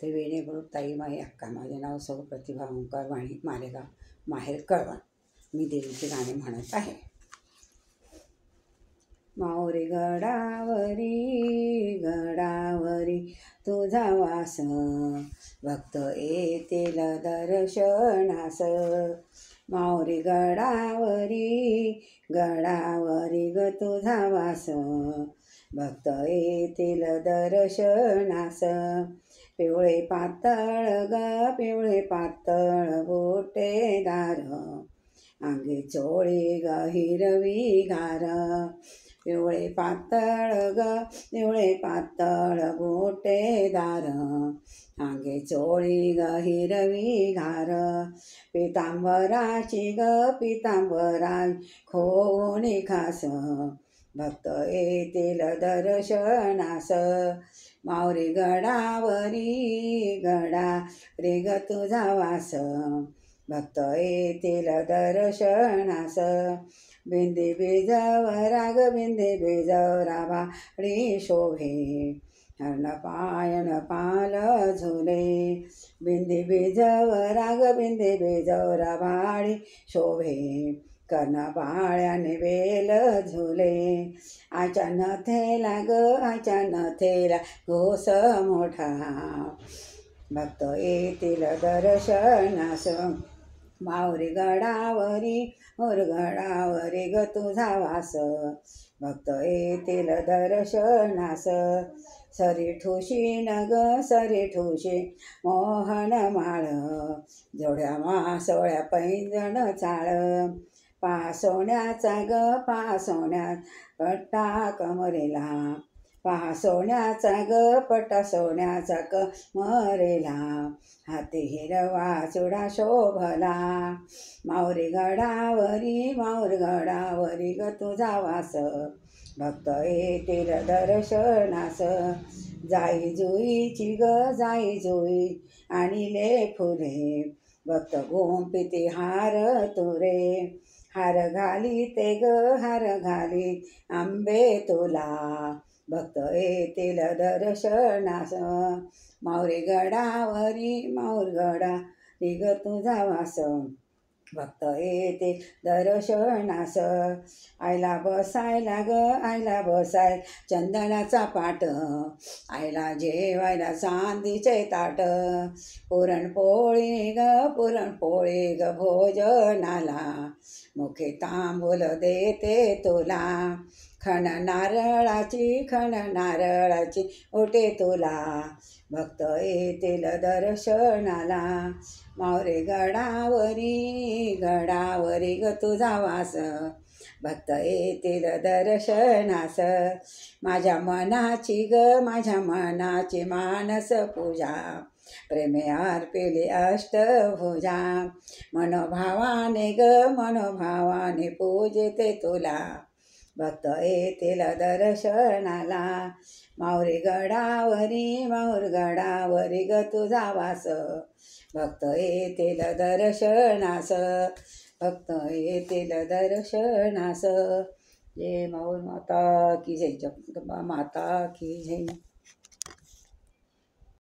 त्रिवेणी group ताई माई अक्का. माझे नाव सौ प्रतिभा ओंकार वाणी, मालेगाव, माहेर कळवण. मी देवीचे गाणे म्हणत आहे. माऊरी गडावरी गडावरी तुझा वास, भक्त येतील दर्शनास. माऊरी गडावरी गडावरी ग तुझा वास, भक्त येतील दर्शनास. पिवळे पातळ ग पिवळे पातळ गोटेदार, अंगी चोळी ग हिरवी गार. पिवळे पातळ ग पिवळे पातळ गोटेदार, अंगी चोळी ग हिरवी गार. पितांबराची ग पितांबराची खोनी खास, भक्त येतील दर्शनास. माऊरी गडावरी गडावरी ग तुझा वास, भक्त येतील दर्शनास. बिंदी बीजवरा ग बिंदी बीजवरा भाडी शोभे, हरण पायन पाल झुले. बिंदी बीजवरा ग बिंदी बीजवरा भाडी शोभे, कर्ण पाळ्याने बेल झुले. आच्या नथेला ग आच्या नथेला घोस मोठा, भक्त येतील दर्शनास. माऊरी गडावरी गडावरी ग तुझा वास, भक्त येतील दर्शनास. सरी ठुशी न ग सरी ठुशी मोहन माळ, जोड्या मासोळ्या पैंजण चाळ. पासोण्याचा ग पासोण्या पट्टा कमरेला, पासोण्याचा ग पट्टा सोन्याचा कमरेला. हाती हिरवा चुडा शोभला. माऊरी गडावरी ग तुझा वास, भक्त येतील दर्शनास. जाई जुईची ग जाई जुई आणिले फुले, भक्त गुंफिती हार तुरे. हार घाली ते ग हार घाली आंबे तुला, भक्त येतील दर्शनास. माऊरी गडावरी ग तुझा वास, भक्त येतील दर्शनास. आईला बसायला ग आईला बसाय चंदनाचा पाट, आईला जेवायला चांदीचे ताट. पुरणपोळी ग भोजनाला, मुखे तांबूल देते तुला. खण नारळाची ओटे तुला, भक्त येतील दर्शनाला. माऊरी गडावरी ग तुझा वास, भक्त येतील दर्शनास. माझ्या मनाची मानस पूजा, प्रेमे अर्पिली अष्टभुजा. मनोभावाने पूजते तुला, भक्त येतील दर्शनाला. माऊरी गडावरी ग तुझा वास, भक्त येतील दर्शनास. भक्त येतील दर्शनास. जय माऊर माता की जय, जगदंबा माता की जय.